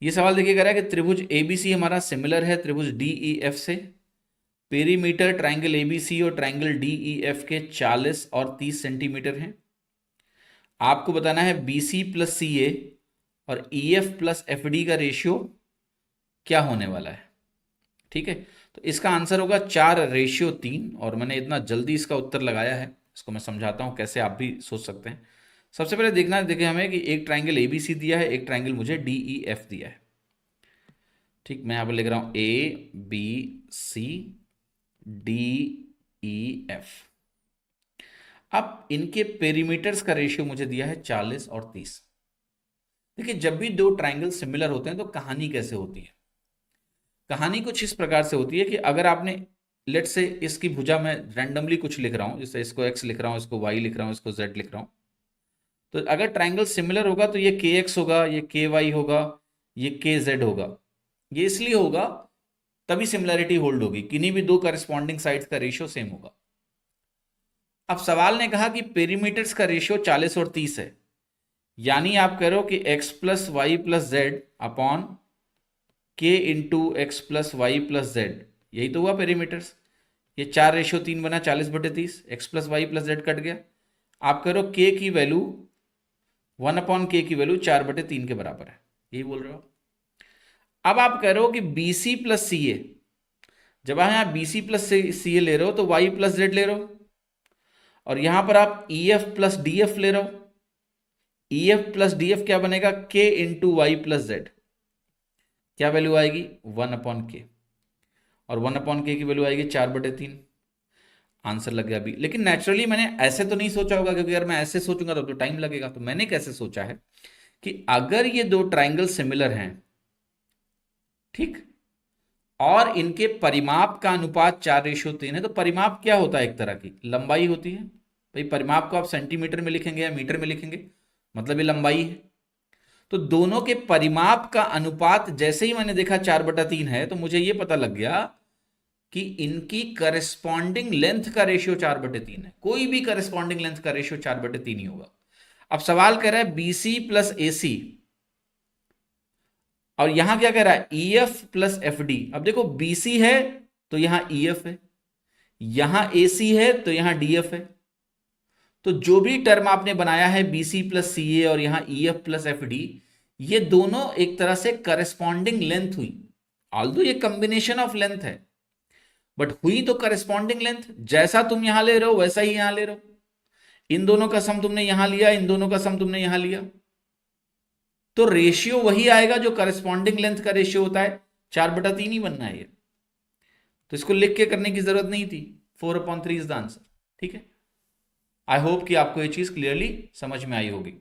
ये सवाल देखिए कह रहा है कि त्रिभुज एबीसी हमारा सिमिलर है त्रिभुज डीईएफ से। पेरीमीटर ट्रायंगल एबीसी और ट्रायंगल डीईएफ के 40 और 30 सेंटीमीटर हैं। आपको बताना है बीसी प्लस सी ए और ईएफ प्लस एफ डी का रेशियो क्या होने वाला है। ठीक है, तो इसका आंसर होगा 4:3। और मैंने इतना जल्दी इसका उत्तर लगाया है, इसको मैं समझाता हूं कैसे आप भी सोच सकते हैं। सबसे पहले देखना है, देखें हमें कि एक ट्रायंगल ए बी सी दिया है, एक ट्रायंगल मुझे डी ई एफ दिया है। ठीक, मैं यहां पर लिख रहा हूं A B C D E F. अब इनके पेरीमीटर्स का रेशियो मुझे दिया है 40 और 30। देखिए, जब भी दो ट्रायंगल सिमिलर होते हैं तो कहानी कैसे होती है। कहानी कुछ इस प्रकार से होती है कि अगर आपने लेट से इसकी भुजा में रैंडमली कुछ लिख रहा हूं, जैसे इसको एक्स लिख रहा हूं, इसको वाई लिख रहा हूं, इसको जेड लिख रहा हूं, तो अगर ट्रायंगल सिमिलर होगा तो ये के एक्स होगा, ये के वाई होगा, ये के जेड होगा। ये इसलिए होगा, तभी सिमिलरिटी होल्ड होगी, किन्हीं भी दो करस्पॉन्डिंग साइड्स का रेशियो सेम होगा। अब सवाल ने कहा कि पेरीमीटर्स का रेशियो 40 और 30 है, यानी आप कह रहे हो कि x plus y plus z upon k into x plus y plus z, यही तो हुआ पेरीमीटर्स। ये 4:3 बना 40/30, x plus y plus z cut गया। आप कह रहे हो के की वैल्यू 1/k की वैल्यू 4/3 के बराबर है, यही बोल रहे हो। अब आप कह रहे हो कि बी सी प्लस सी ए, जब आप यहां बी सी प्लस सी ए ले रहे हो तो वाई प्लस जेड ले रहे हो, और यहां पर आप E F plus D F ले रहे हो। E F plus D F क्या बनेगा, के इंटू वाई प्लस जेड। क्या वैल्यू आएगी, 1/k, और 1/k की वैल्यू आएगी 4/3। आंसर लग गया अभी। लेकिन नेचुरली मैंने ऐसे तो नहीं सोचा होगा, क्योंकि अगर मैं ऐसे सोचूंगा तो टाइम लगेगा। तो मैंने कैसे सोचा है कि अगर ये दो ट्राइंगल सिमिलर हैं, ठीक, और इनके परिमाप का अनुपात 4:3 है, तो परिमाप क्या होता है, एक तरह की लंबाई होती है। भाई परिमाप को आप सेंटीमीटर में लिखेंगे या मीटर में लिखेंगे, मतलब ये लंबाई है। तो दोनों के परिमाप का अनुपात जैसे ही मैंने देखा 4/3 है, तो मुझे यह पता लग गया कि इनकी करस्पॉन्डिंग लेंथ का रेशियो 4/3 है। कोई भी करस्पॉन्डिंग लेंथ का रेशियो 4/3 ही होगा। अब सवाल कह रहा है बीसी प्लस एसी, और यहां क्या कह रहा है, ईएफ प्लस एफडी। अब देखो बीसी है तो यहां ईएफ है, यहां एसी है तो यहां डीएफ है। तो जो भी टर्म आपने बनाया है बीसी प्लस सी ए और यहां ईएफ प्लस एफ डी, ये दोनों एक तरह से करस्पॉन्डिंग लेंथ हुई। ऑल्दो ये कॉम्बिनेशन ऑफ लेंथ है, बट हुई तो करस्पॉन्डिंग लेंथ। जैसा तुम यहां ले रहे हो वैसा ही यहां ले रहे हो। इन दोनों का सम तुमने यहां लिया, इन दोनों का सम तुमने यहां लिया, तो रेशियो वही आएगा जो करस्पॉन्डिंग लेंथ का रेशियो होता है। 4/3 ही बनना है ये, तो इसको लिख के करने की जरूरत नहीं थी। 4/3 इज द आंसर। ठीक है, आई होप कि आपको ये चीज क्लियरली समझ में आई होगी।